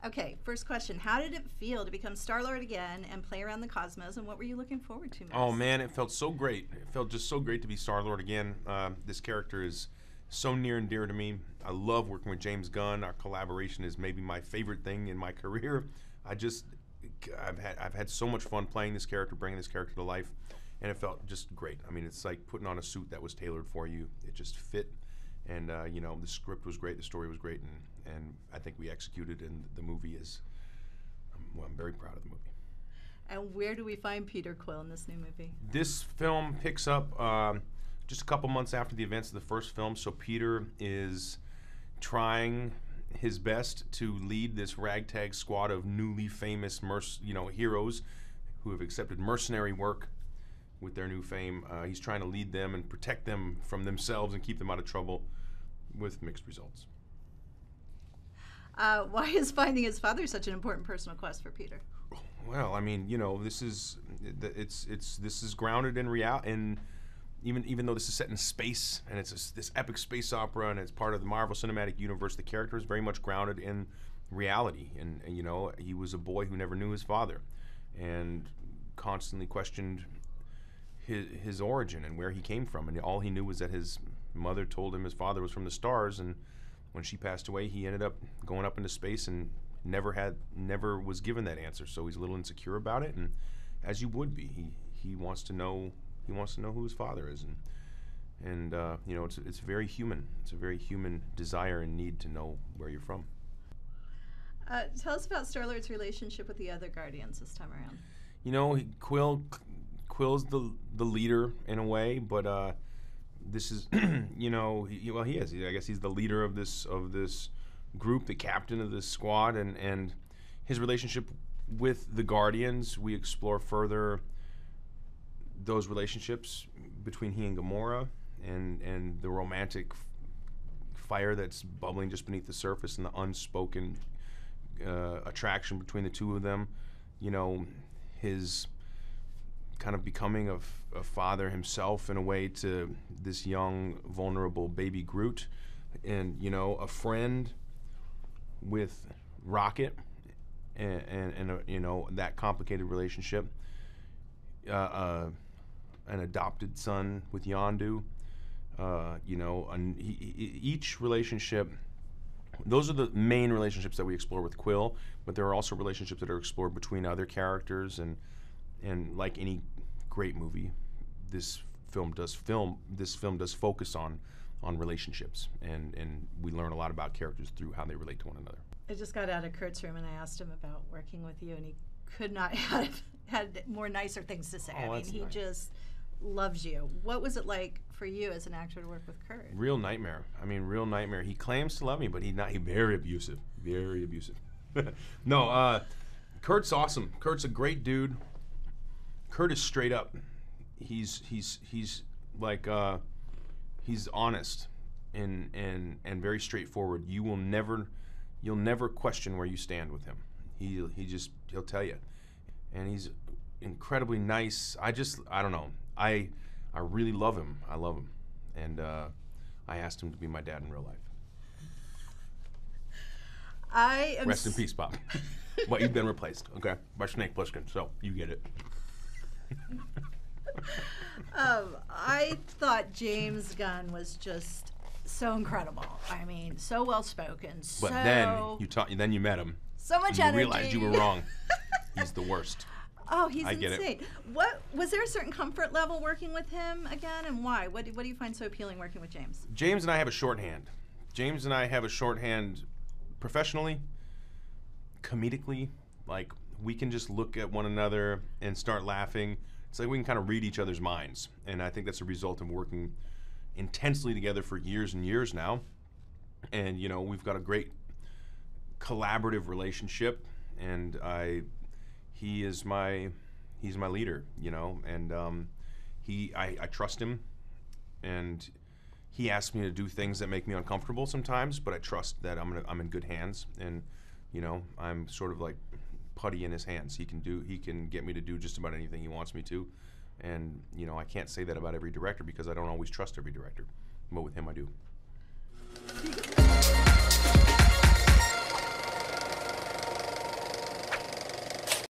Okay, first question. How did it feel to become Star-Lord again and play around the cosmos, and what were you looking forward to most? Oh man, it felt so great. It felt just so great to be Star-Lord again. This character is so near and dear to me. I love working with James Gunn. Our collaboration is maybe my favorite thing in my career. I've had so much fun playing this character, bringing this character to life, and it felt just great. I mean, it's like putting on a suit that was tailored for you. It just fit, and you know, the script was great, the story was great, and I think we executed. And the movie is, well, I'm very proud of the movie. And where do we find Peter Quill in this new movie? This film picks up just a couple months after the events of the first film, so Peter is trying his best to lead this ragtag squad of newly famous heroes who have accepted mercenary work with their new fame. He's trying to lead them and protect them from themselves and keep them out of trouble, with mixed results. Why is finding his father such an important personal quest for Peter? Well, I mean, you know, this is grounded in reality, and even though this is set in space and it's this epic space opera and it's part of the Marvel Cinematic Universe, the character is very much grounded in reality. And you know, he was a boy who never knew his father, and constantly questioned his origin and where he came from. And all he knew was that his mother told him his father was from the stars, and when she passed away, he ended up going up into space and never was given that answer. So he's a little insecure about it, and as you would be, he wants to know who his father is, and you know, it's very human. It's a very human desire and need to know where you're from. Tell us about Star-Lord's relationship with the other Guardians this time around. You know, Quill's the leader in a way, but this is you know, he is. I guess he's the leader of this group, the captain of this squad, and his relationship with the Guardians. We explore further those relationships between he and Gamora, and the romantic fire that's bubbling just beneath the surface, and the unspoken attraction between the two of them. You know, his kind of becoming a father himself in a way to this young, vulnerable baby Groot, and you know, a friend with Rocket, and you know, that complicated relationship. An adopted son with Yondu. You know, each relationship. Those are the main relationships that we explore with Quill, but there are also relationships that are explored between other characters, and like any great movie, this film does focus on relationships, and we learn a lot about characters through how they relate to one another. I just got out of Kurt's room and I asked him about working with you, and he could not have had more nicer things to say. Oh, I mean, he nice. just loves you. What was it like for you as an actor to work with Kurt? Real nightmare. I mean, real nightmare. He claims to love me, but he's very abusive. Very abusive. No, Kurt's awesome. Kurt's a great dude. Kurt is straight up. He's like he's honest and very straightforward. You'll never question where you stand with him. He'll tell you, and he's incredibly nice. I don't know. I really love him. I love him, and I asked him to be my dad in real life. Rest in peace, Bob. But you've been replaced, okay, by Snake Plissken, so you get it. I thought James Gunn was just so incredible. I mean, so well spoken. But then you met him. So much and energy. You realized you were wrong. He's the worst. Oh, he's insane. Get it. What was there a certain comfort level working with him again, and why? What do you find so appealing working with James? James and I have a shorthand. James and I have a shorthand professionally, comedically. Like, we can just look at one another and start laughing. It's like we can kind of read each other's minds, and I think that's a result of working intensely together for years and years now. And you know, we've got a great collaborative relationship, and he's my leader, you know, and I trust him, and he asks me to do things that make me uncomfortable sometimes, but I trust that I'm in good hands, and you know, I'm sort of like putty in his hands. He can get me to do just about anything he wants me to, and you know, I can't say that about every director because I don't always trust every director, but with him I do.